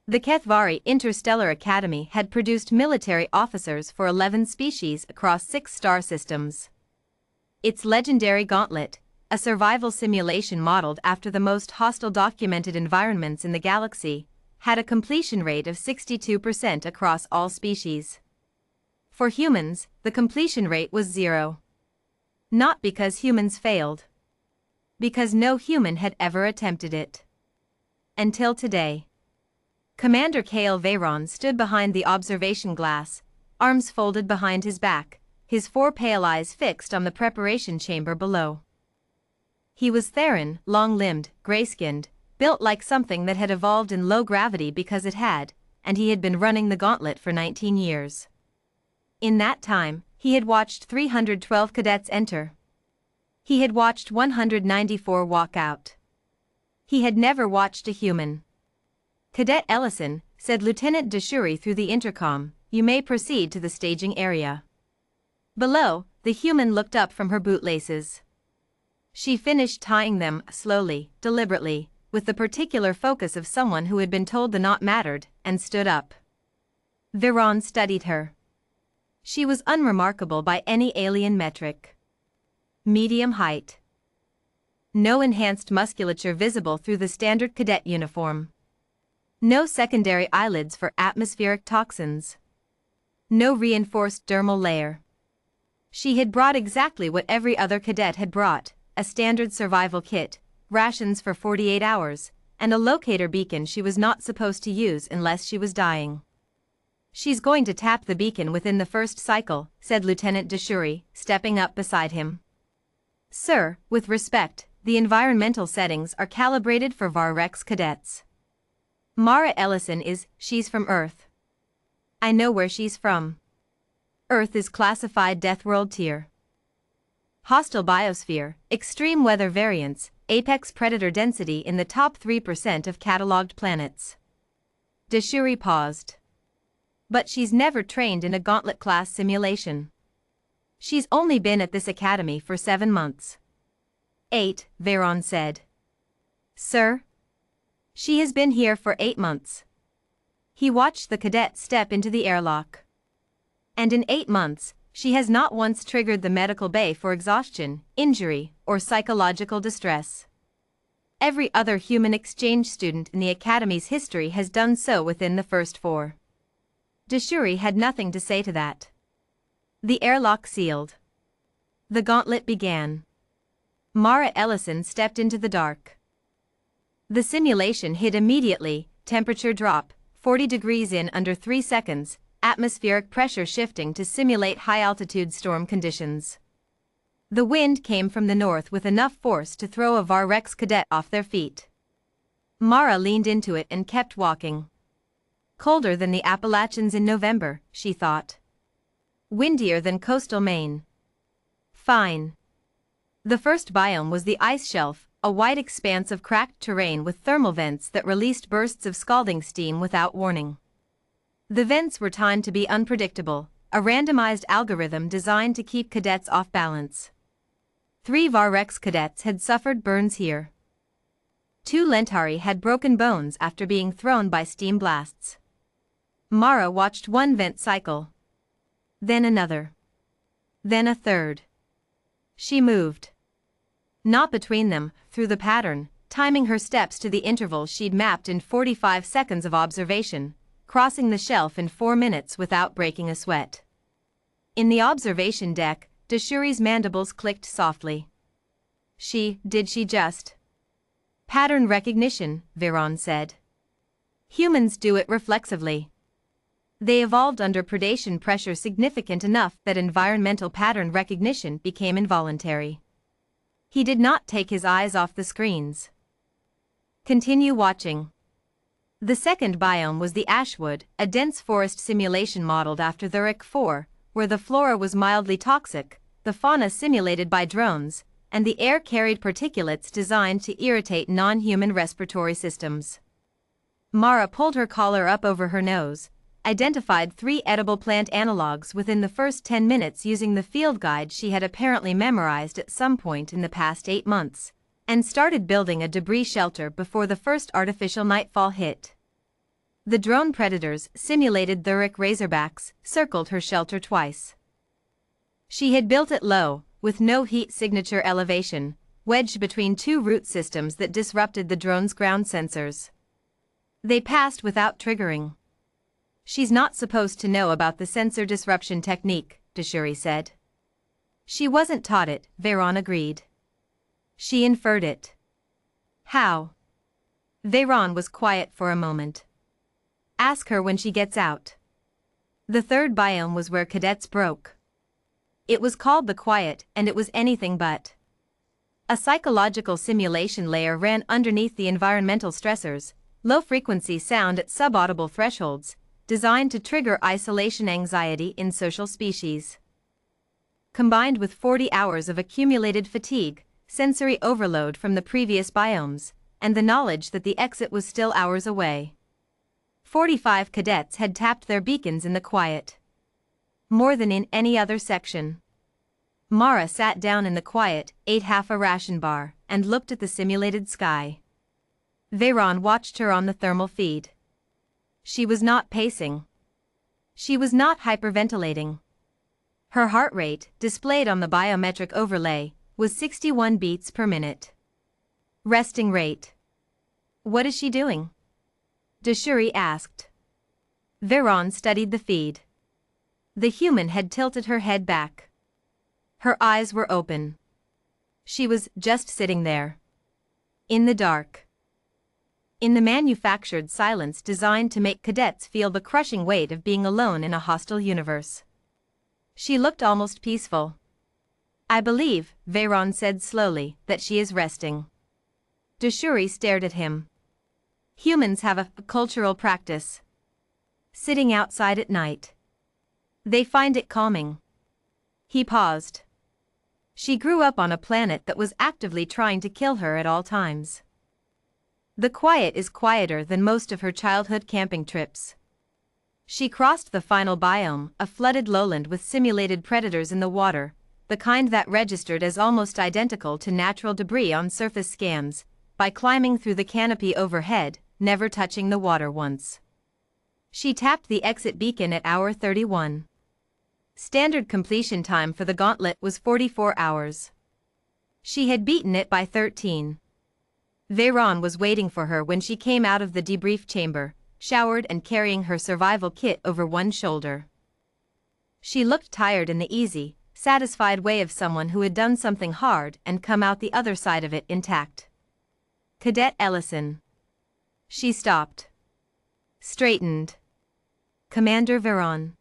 The Kethvari Interstellar Academy had produced military officers for 11 species across 6 star systems. Its legendary gauntlet, a survival simulation modeled after the most hostile documented environments in the galaxy, had a completion rate of 62% across all species. For humans, the completion rate was 0. Not because humans failed. Because no human had ever attempted it. Until today. Commander Kale Veyron stood behind the observation glass, arms folded behind his back, his 4 pale eyes fixed on the preparation chamber below. He was Theron, long-limbed, gray-skinned, built like something that had evolved in low gravity because it had, and he had been running the gauntlet for 19 years. In that time, he had watched 312 cadets enter. He had watched 194 walk out. He had never watched a human. "Cadet Ellison," said Lieutenant Deshuri through the intercom, "you may proceed to the staging area." Below, the human looked up from her bootlaces. She finished tying them, slowly, deliberately, with the particular focus of someone who had been told the knot mattered, and stood up. Veyron studied her. She was unremarkable by any alien metric. Medium height. No enhanced musculature visible through the standard cadet uniform. No secondary eyelids for atmospheric toxins. No reinforced dermal layer. She had brought exactly what every other cadet had brought, a standard survival kit, rations for 48 hours, and a locator beacon she was not supposed to use unless she was dying. "She's going to tap the beacon within the first cycle," said Lieutenant Deshuri, stepping up beside him. "Sir, with respect, the environmental settings are calibrated for Varrex cadets. Mara Ellison she's from Earth. I know where she's from. Earth is classified Deathworld tier. Hostile biosphere, extreme weather variance, apex predator density in the top 3% of cataloged planets." Deshuri paused. "But she's never trained in a gauntlet-class simulation. She's only been at this academy for 7 months. 8, Veyron said. "Sir? She has been here for 8 months." He watched the cadet step into the airlock. "And in 8 months, she has not once triggered the medical bay for exhaustion, injury, or psychological distress. Every other human exchange student in the Academy's history has done so within the first 4. Deshuri had nothing to say to that. The airlock sealed. The gauntlet began. Mara Ellison stepped into the dark. The simulation hit immediately, temperature drop, 40 degrees in under 3 seconds, atmospheric pressure shifting to simulate high-altitude storm conditions. The wind came from the north with enough force to throw a Varrex cadet off their feet. Mara leaned into it and kept walking. Colder than the Appalachians in November, she thought. Windier than coastal Maine. Fine. The first biome was the ice shelf, a wide expanse of cracked terrain with thermal vents that released bursts of scalding steam without warning. The vents were timed to be unpredictable, a randomized algorithm designed to keep cadets off balance. 3 Varrex cadets had suffered burns here. 2 Lentari had broken bones after being thrown by steam blasts. Mara watched one vent cycle. Then another. Then a third. She moved. Not between them, through the pattern, timing her steps to the intervals she'd mapped in 45 seconds of observation, crossing the shelf in 4 minutes without breaking a sweat. In the observation deck, Deshuri's mandibles clicked softly. Did she just? Pattern recognition, Veyron said. Humans do it reflexively. They evolved under predation pressure significant enough that environmental pattern recognition became involuntary. He did not take his eyes off the screens. Continue watching. The second biome was the Ashwood, a dense forest simulation modeled after the RIC-4, where the flora was mildly toxic, the fauna simulated by drones, and the air carried particulates designed to irritate non-human respiratory systems. Mara pulled her collar up over her nose, identified 3 edible plant analogues within the first 10 minutes using the field guide she had apparently memorized at some point in the past 8 months, and started building a debris shelter before the first artificial nightfall hit. The drone predators, simulated Thuric razorbacks, circled her shelter twice. She had built it low, with no heat signature elevation, wedged between two root systems that disrupted the drone's ground sensors. They passed without triggering. She's not supposed to know about the sensor disruption technique, Deshuri said. She wasn't taught it, Veyron agreed. She inferred it. How? Veyron was quiet for a moment. Ask her when she gets out. The third biome was where Cadets broke. It was called the Quiet, and it was anything but. A psychological simulation layer ran underneath the environmental stressors, low-frequency sound at subaudible thresholds, designed to trigger isolation anxiety in social species. Combined with 40 hours of accumulated fatigue, sensory overload from the previous biomes, and the knowledge that the exit was still hours away. 45 cadets had tapped their beacons in the Quiet. More than in any other section. Mara sat down in the Quiet, ate half a ration bar, and looked at the simulated sky. Veyron watched her on the thermal feed. She was not pacing. She was not hyperventilating. Her heart rate, displayed on the biometric overlay, was 61 beats per minute. Resting rate. What is she doing? Deshuri asked. Veyron studied the feed. The human had tilted her head back. Her eyes were open. She was just sitting there. In the dark. In the manufactured silence designed to make cadets feel the crushing weight of being alone in a hostile universe. She looked almost peaceful. I believe, Veyron said slowly, that she is resting. Deshuri stared at him. Humans have a cultural practice. Sitting outside at night. They find it calming. He paused. She grew up on a planet that was actively trying to kill her at all times. The Quiet is quieter than most of her childhood camping trips. She crossed the final biome, a flooded lowland with simulated predators in the water, the kind that registered as almost identical to natural debris on surface scans, by climbing through the canopy overhead, never touching the water once. She tapped the exit beacon at hour 31. Standard completion time for the gauntlet was 44 hours. She had beaten it by 13. Veyron was waiting for her when she came out of the debrief chamber, showered and carrying her survival kit over one shoulder. She looked tired in the easy, satisfied way of someone who had done something hard and come out the other side of it intact. Cadet Ellison. She stopped. Straightened. Commander Veyron.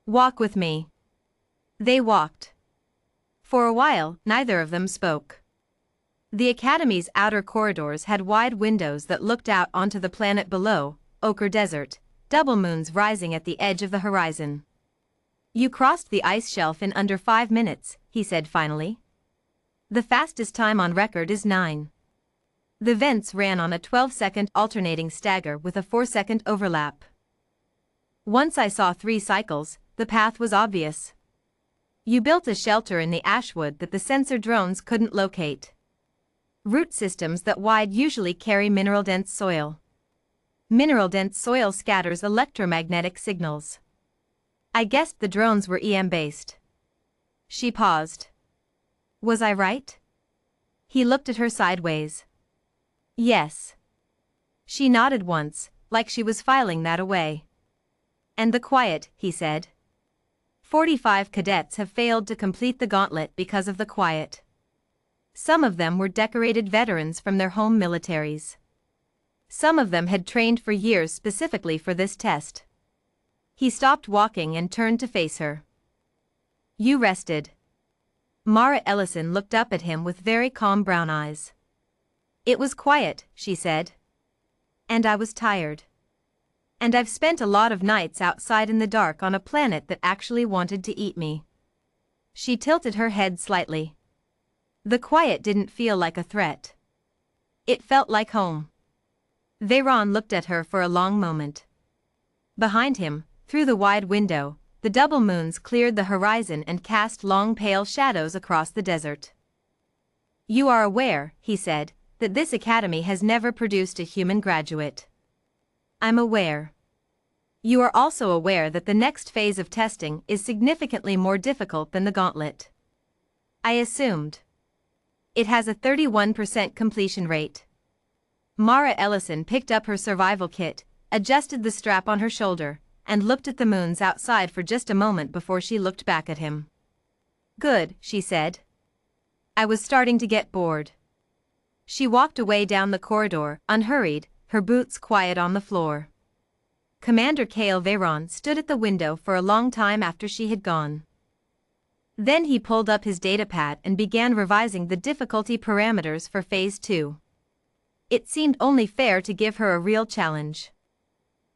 Walk with me. They walked. For a while, neither of them spoke. The Academy's outer corridors had wide windows that looked out onto the planet below, ochre desert, double moons rising at the edge of the horizon. You crossed the ice shelf in under 5 minutes, he said finally. The fastest time on record is 9. The vents ran on a 12-second alternating stagger with a 4-second overlap. Once I saw 3 cycles, the path was obvious. You built a shelter in the ashwood that the sensor drones couldn't locate. Root systems that wide usually carry mineral-dense soil. Mineral-dense soil scatters electromagnetic signals. I guessed the drones were EM-based. She paused. Was I right? He looked at her sideways. Yes. She nodded once, like she was filing that away. And the Quiet, he said. 45 cadets have failed to complete the gauntlet because of the Quiet. Some of them were decorated veterans from their home militaries. Some of them had trained for years specifically for this test. He stopped walking and turned to face her. You rested. Mara Ellison looked up at him with very calm brown eyes. It was quiet, she said. And I was tired. And I've spent a lot of nights outside in the dark on a planet that actually wanted to eat me. She tilted her head slightly. The Quiet didn't feel like a threat. It felt like home. Veyron looked at her for a long moment. Behind him, through the wide window, the double moons cleared the horizon and cast long pale shadows across the desert. You are aware, he said, that this academy has never produced a human graduate. I'm aware. You are also aware that the next phase of testing is significantly more difficult than the gauntlet. I assumed. It has a 31% completion rate. Mara Ellison picked up her survival kit, adjusted the strap on her shoulder, and looked at the moons outside for just a moment before she looked back at him. Good, she said. I was starting to get bored. She walked away down the corridor, unhurried, her boots quiet on the floor. Commander Cale Veyron stood at the window for a long time after she had gone. Then he pulled up his datapad and began revising the difficulty parameters for Phase 2. It seemed only fair to give her a real challenge.